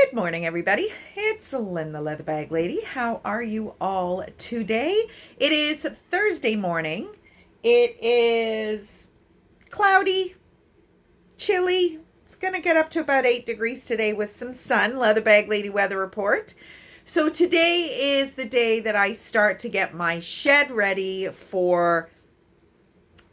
Good morning, everybody. It's Lynn, the Leather Bag Lady. How are you all today? It is Thursday morning. It is cloudy, chilly. It's going to get up to about 8 degrees today with some sun. Leather Bag Lady weather report. So today is the day that I start to get my shed ready for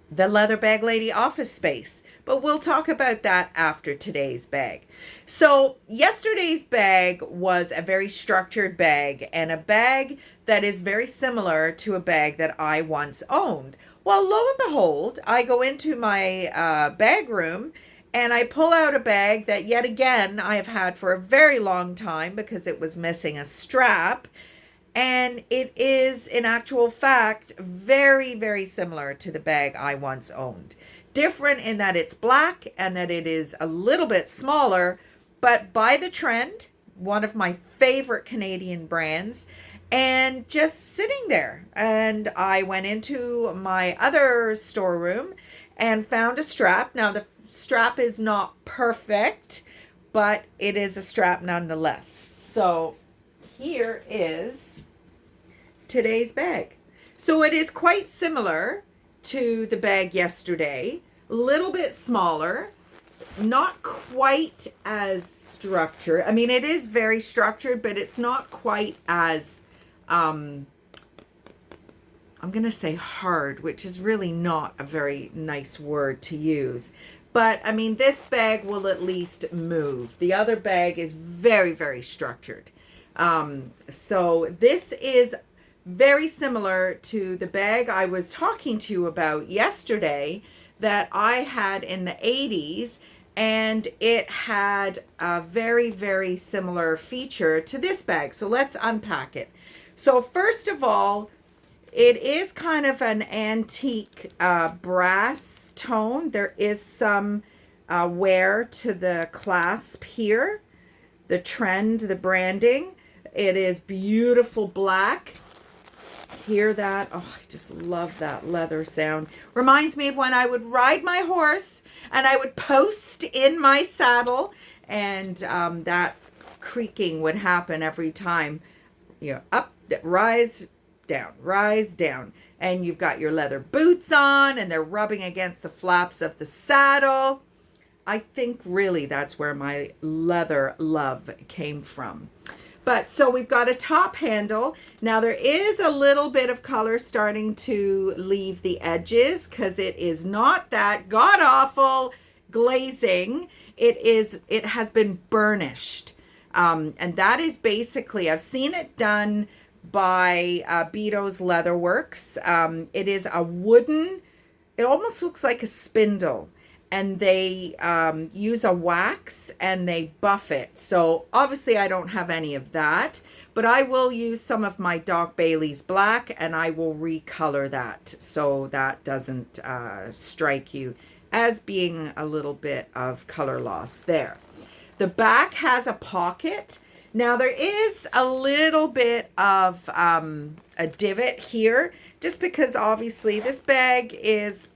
the Leather Bag Lady office space. But we'll talk about that after today's bag. So yesterday's bag was a very structured bag, and a bag that is very similar to a bag that I once owned. Well, lo and behold, I go into my bag room and I pull out a bag that yet again I have had for a very long time because it was missing a strap. And it is, in actual fact, very, very similar to the bag I once owned. Different in that it's black and that it is a little bit smaller, but by the Trend, one of my favorite Canadian brands, and just sitting there. And I went into my other storeroom and found a strap. Now, the strap is not perfect, but it is a strap nonetheless. So here is today's bag. So it is quite similar to the bag yesterday, a little bit smaller, not quite as structured. I mean, it is very structured, but it's not quite as, I'm going to say hard, which is really not a very nice word to use. But I mean, this bag will at least move. The other bag is very, very structured. So this is very similar to the bag I was talking to you about yesterday that I had in the 80s, and it had a very, very similar feature to this bag. So let's unpack it. So first of all, it is kind of an antique brass tone. There is some wear to the clasp here, the Trend, the branding. It is beautiful black. Hear that? Oh, I just love that leather sound. Reminds me of when I would ride my horse and I would post in my saddle, and that creaking would happen every time. You know, up, rise, down. And you've got your leather boots on and they're rubbing against the flaps of the saddle. I think really that's where my leather love came from. But so we've got a top handle. Now there is a little bit of color starting to leave the edges because it is not that god-awful glazing. It has been burnished. And that is basically, I've seen it done by Beato's Leatherworks. It is a wooden, it almost looks like a spindle. And they use a wax and they buff it. So obviously I don't have any of that, but I will use some of my Doc Bailey's black and I will recolor that so that doesn't strike you as being a little bit of color loss there. The back has a pocket. Now there is a little bit of a divot here, just because obviously this bag is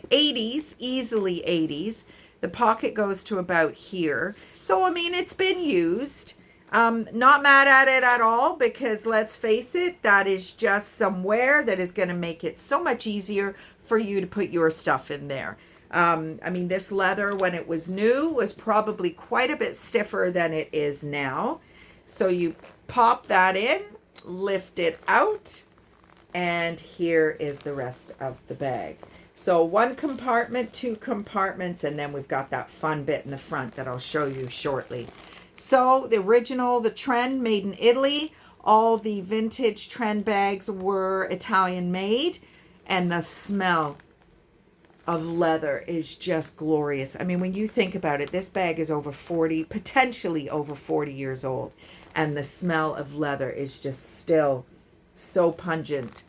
80s, easily 80s. The pocket goes to about here. So, I mean, it's been used. Not mad at it at all because let's face it, that is just some wear that is going to make it so much easier for you to put your stuff in there. I mean, this leather when it was new was probably quite a bit stiffer than it is now. So you pop that in, lift it out, and here is the rest of the bag. So one compartment, two compartments, and then we've got that fun bit in the front that I'll show you shortly. So the original, the Trend, made in Italy. All the vintage Trend bags were Italian made, and the smell of leather is just glorious. I mean, when you think about it, this bag is over 40, potentially over 40 years old, and the smell of leather is just still so pungent.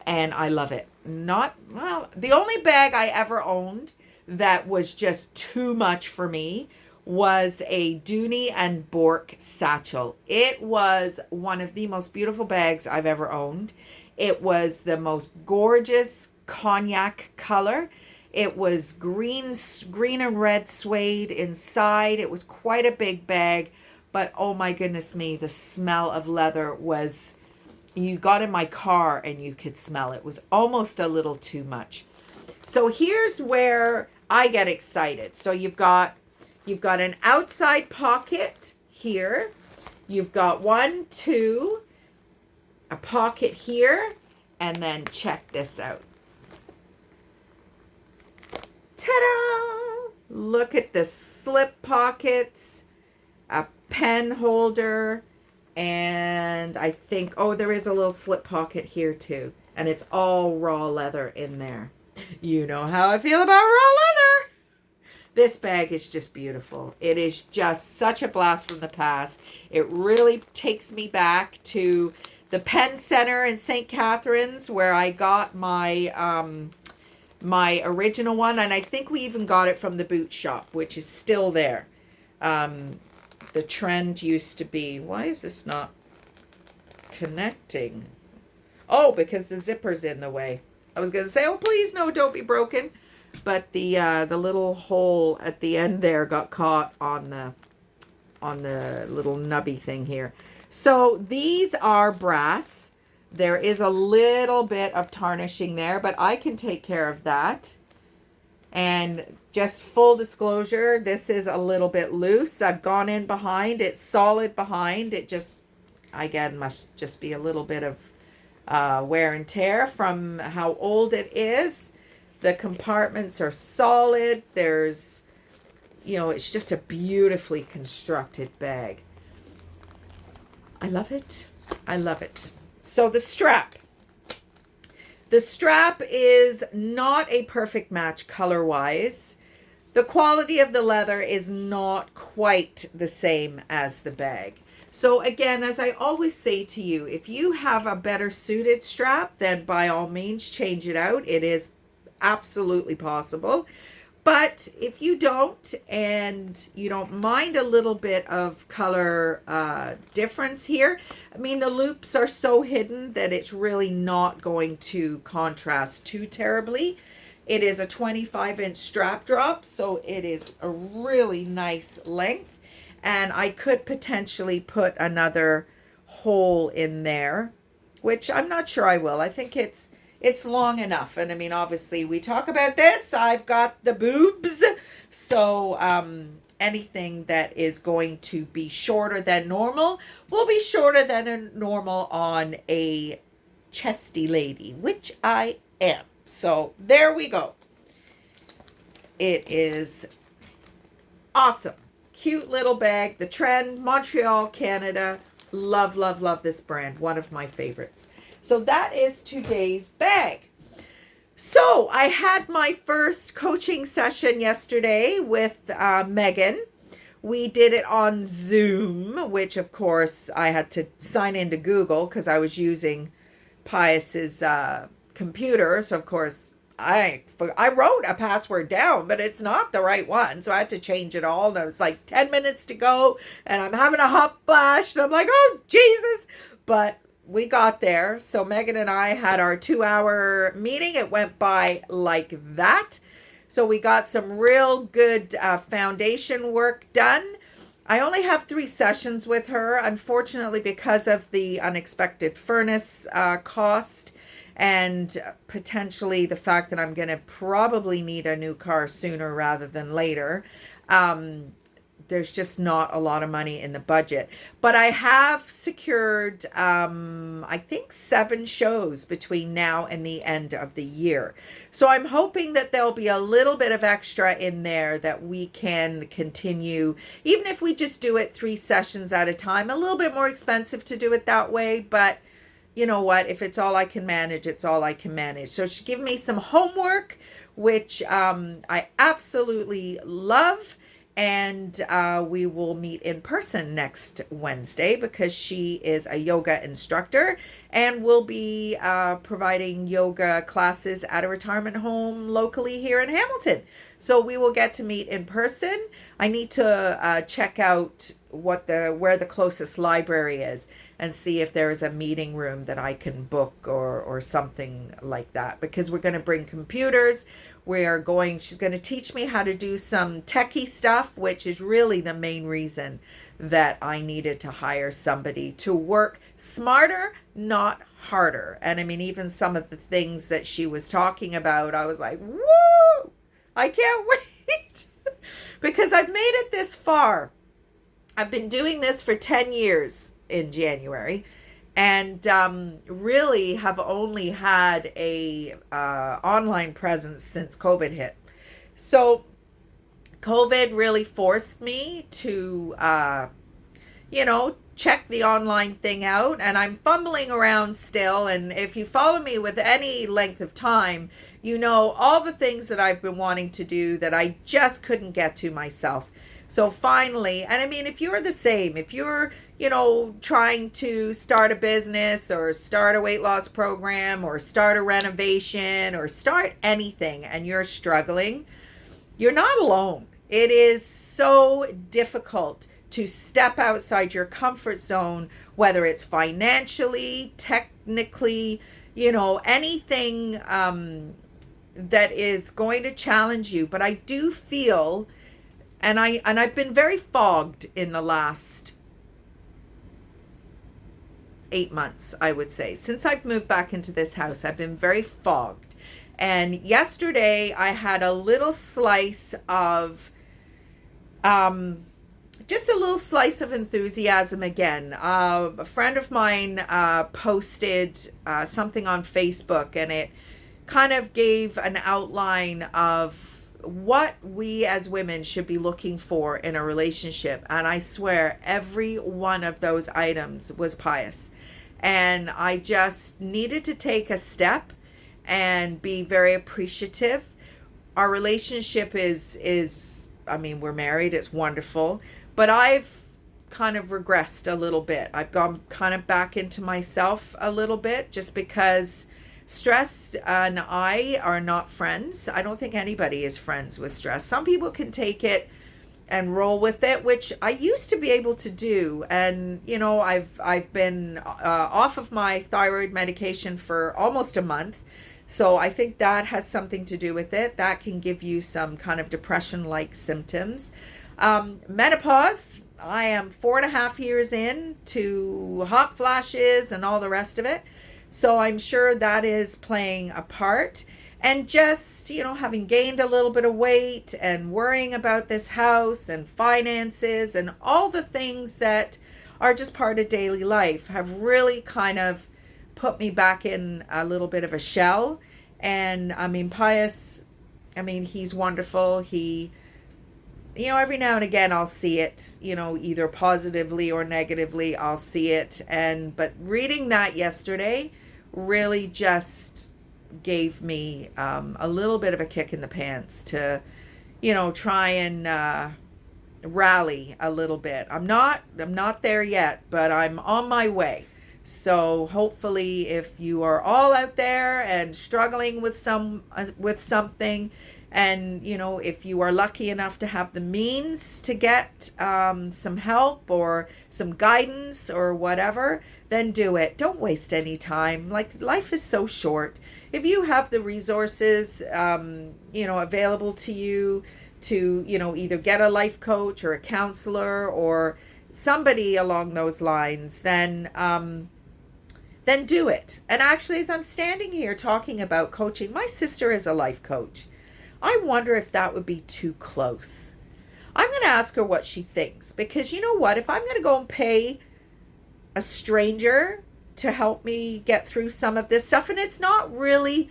And I love it. The only bag I ever owned that was just too much for me was a Dooney and Bourke satchel. It was one of the most beautiful bags I've ever owned. It was the most gorgeous cognac color. It was green and red suede inside. It was quite a big bag, but oh my goodness me, the smell of leather was, you got in my car and you could smell it. It was almost a little too much. So here's where I get excited. So you've got an outside pocket here. You've got 1, 2, a pocket here, and then check this out. Ta-da! Look at the slip pockets, a pen holder, and I think, oh, there is a little slip pocket here too. And it's all raw leather in there. You know how I feel about raw leather. This bag is just beautiful. It is just such a blast from the past. It really takes me back to the Pen Center in St. Catharines where I got my my original one. And I think we even got it from the boot shop, which is still there. The trend used to be, why is this not connecting? Oh, because the zipper's in the way. I was going to say, oh, please, no, don't be broken. But the little hole at the end there got caught on the little nubby thing here. So these are brass. There is a little bit of tarnishing there, but I can take care of that. And just full disclosure, this is a little bit loose. I've gone in behind. It's solid behind. It just, again, must just be a little bit of wear and tear from how old it is. The compartments are solid. There's, it's just a beautifully constructed bag. I love it. I love it. So the strap. The strap is not a perfect match color-wise. The quality of the leather is not quite the same as the bag. So again, as I always say to you, if you have a better suited strap, then by all means change it out. It is absolutely possible. But if you don't, and you don't mind a little bit of color difference here, I mean, the loops are so hidden that it's really not going to contrast too terribly. It is a 25-inch strap drop, so it is a really nice length. And I could potentially put another hole in there, which I'm not sure I will. I think it's long enough. And I mean, obviously we talk about this. I've got the boobs. So anything that is going to be shorter than normal will be shorter than normal on a chesty lady, which I am. So there we go. It is awesome. Cute little bag. The Trend, Montreal, Canada. Love, love, love this brand. One of my favorites. So that is today's bag. So I had my first coaching session yesterday with Megan. We did it on Zoom, which of course I had to sign into Google because I was using Pius's computer. So of course I wrote a password down, but it's not the right one. So I had to change it all. And it was like 10 minutes to go and I'm having a hot flash and I'm like, oh, Jesus. But we got there. So Megan and I had our 2-hour meeting. It went by like that. So we got some real good foundation work done. I only have 3 sessions with her, unfortunately, because of the unexpected furnace cost and potentially the fact that I'm going to probably need a new car sooner rather than later. There's just not a lot of money in the budget. But I have secured, I think, 7 shows between now and the end of the year. So I'm hoping that there'll be a little bit of extra in there that we can continue, even if we just do it 3 sessions at a time. A little bit more expensive to do it that way, but you know what? If it's all I can manage, it's all I can manage. So she gave me some homework, which I absolutely love. And we will meet in person next Wednesday because she is a yoga instructor and will be providing yoga classes at a retirement home locally here in Hamilton. So we will get to meet in person. I need to check out where the closest library is and see if there is a meeting room that I can book or something like that, because we're going to bring computers. She's going to teach me how to do some techie stuff, which is really the main reason that I needed to hire somebody to work smarter, not harder. And I mean, even some of the things that she was talking about, I was like, woo, I can't wait because I've made it this far. I've been doing this for 10 years in January, and really have only had a online presence since COVID hit. So COVID really forced me to, check the online thing out, and I'm fumbling around still. And if you follow me with any length of time, you know all the things that I've been wanting to do that I just couldn't get to myself. So finally, and I mean, if you're the same, if you're, trying to start a business or start a weight loss program or start a renovation or start anything and you're struggling, you're not alone. It is so difficult to step outside your comfort zone, whether it's financially, technically, anything that is going to challenge you. But I do feel, and I've been very fogged in the last 8 months, I would say. Since I've moved back into this house, I've been very fogged. And yesterday I had a little slice of just a little slice of enthusiasm again. A friend of mine posted something on Facebook, and it kind of gave an outline of what we as women should be looking for in a relationship. And I swear every one of those items was pious. And I just needed to take a step and be very appreciative. Our relationship is I mean, we're married, it's wonderful, but I've kind of regressed a little bit. I've gone kind of back into myself a little bit, just because stress and I are not friends. I don't think anybody is friends with stress. Some people can take it and roll with it, which I used to be able to do. And I've been off of my thyroid medication for almost a month, so I think that has something to do with it. That can give you some kind of depression-like symptoms. Menopause, I am 4.5 years in to hot flashes and all the rest of it, so I'm sure that is playing a part. And just, having gained a little bit of weight and worrying about this house and finances and all the things that are just part of daily life have really kind of put me back in a little bit of a shell. And I mean, Pius, he's wonderful. He, every now and again I'll see it, either positively or negatively, I'll see it. But reading that yesterday really just gave me a little bit of a kick in the pants to, try and rally a little bit. I'm not there yet, but I'm on my way. So hopefully, if you are all out there and struggling with something, and if you are lucky enough to have the means to get some help or some guidance or whatever, then do it. Don't waste any time. Like, life is so short. If you have the resources, available to you to, either get a life coach or a counselor or somebody along those lines, then do it. And actually, as I'm standing here talking about coaching, my sister is a life coach. I wonder if that would be too close. I'm going to ask her what she thinks, because you know what? If I'm going to go and pay a stranger to help me get through some of this stuff, and it's not really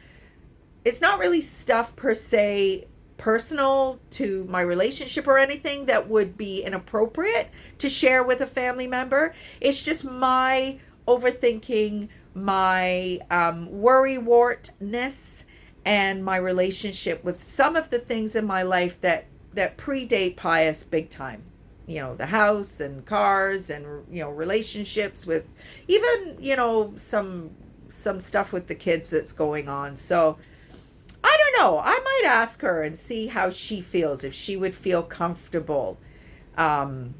stuff per se personal to my relationship or anything that would be inappropriate to share with a family member. It's just my overthinking, my worrywartness, and my relationship with some of the things in my life that predate Pius big time. The house and cars and, relationships with even, some stuff with the kids that's going on. So I don't know. I might ask her and see how she feels, if she would feel comfortable. Now,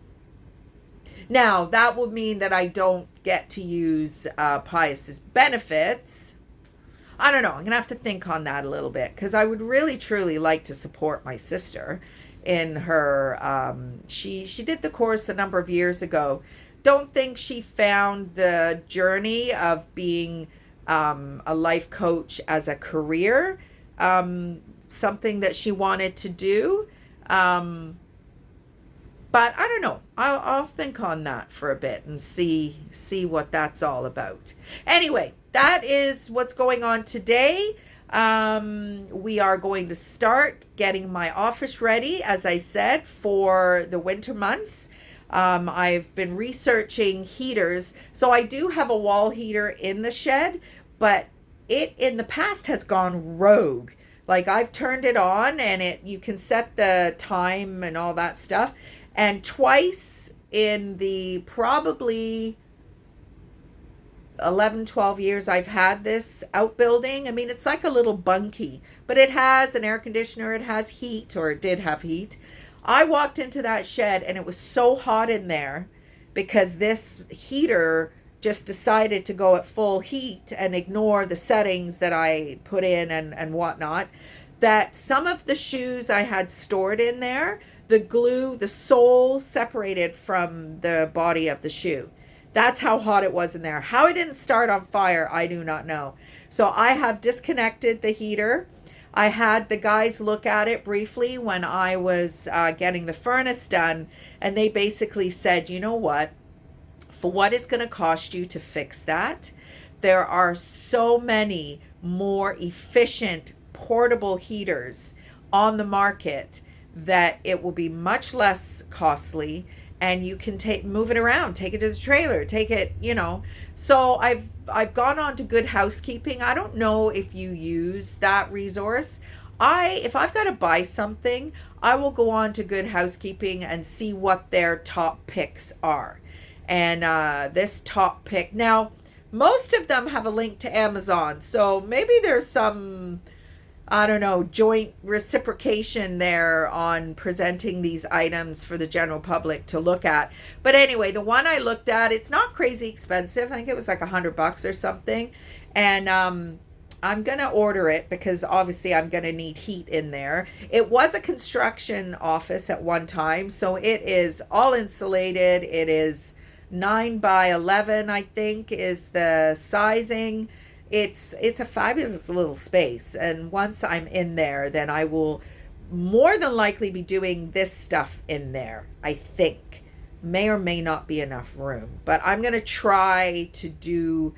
that would mean that I don't get to use Pius's benefits. I don't know. I'm going to have to think on that a little bit because I would really, truly like to support my sister in her. She did the course a number of years ago. Don't think she found the journey of being a life coach as a career something that she wanted to do. But I don't know. I'll think on that for a bit and see what that's all about. Anyway, that is what's going on today. We are going to start getting my office ready, as I said, for the winter months. I've been researching heaters. So I do have a wall heater in the shed, but it in the past has gone rogue. Like I've turned it on and you can set the time and all that stuff. And twice in the probably 11, 12 years I've had this outbuilding. I mean, it's like a little bunkie, but it has an air conditioner. It has heat, or it did have heat. I walked into that shed and it was so hot in there because this heater just decided to go at full heat and ignore the settings that I put in and whatnot, that some of the shoes I had stored in there, the glue, the sole separated from the body of the shoe. That's how hot it was in there. How it didn't start on fire, I do not know. So I have disconnected the heater. I had the guys look at it briefly when I was getting the furnace done, and they basically said, you know what, for what it's going to cost you to fix that, there are so many more efficient portable heaters on the market that it will be much less costly, and you can move it around, take it to the trailer, take it, So I've gone on to Good Housekeeping. I don't know if you use that resource. If I've got to buy something, I will go on to Good Housekeeping and see what their top picks are. And this top pick, now most of them have a link to Amazon, so maybe there's some, I don't know, joint reciprocation there on presenting these items for the general public to look at. But anyway, the one I looked at, it's not crazy expensive. I think it was like $100 or something. And I'm going to order it because obviously I'm going to need heat in there. It was a construction office at one time, so it is all insulated. It is 9 by 11, I think, is the sizing. It's a fabulous little space, and once I'm in there, then I will more than likely be doing this stuff in there. I think may or may not be enough room, but I'm going to try to do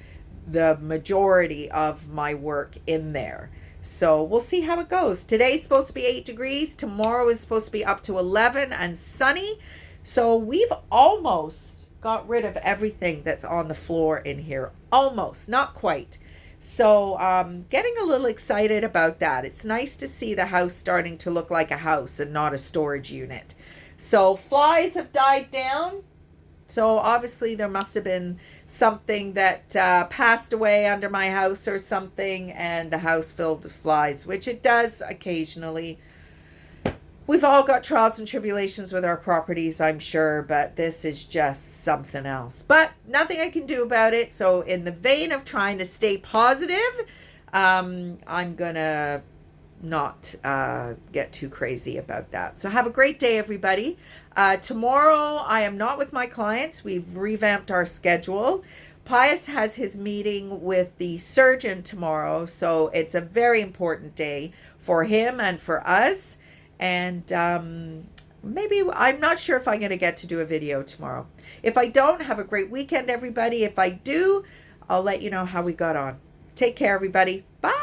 the majority of my work in there. So we'll see how it goes. Today's supposed to be 8 degrees. Tomorrow is supposed to be up to 11 and sunny. So we've almost got rid of everything that's on the floor in here. Almost, not quite. So getting a little excited about that. It's nice to see the house starting to look like a house and not a storage unit. So flies have died down. So obviously there must have been something that passed away under my house or something, and the house filled with flies, which it does occasionally. We've all got trials and tribulations with our properties, I'm sure, but this is just something else. But nothing I can do about it. So in the vein of trying to stay positive, I'm going to not get too crazy about that. So have a great day, everybody. Tomorrow, I am not with my clients. We've revamped our schedule. Pius has his meeting with the surgeon tomorrow, so it's a very important day for him and for us. And maybe, I'm not sure if I'm going to get to do a video tomorrow. If I don't, have a great weekend, everybody. If I do, I'll let you know how we got on. Take care, everybody. Bye.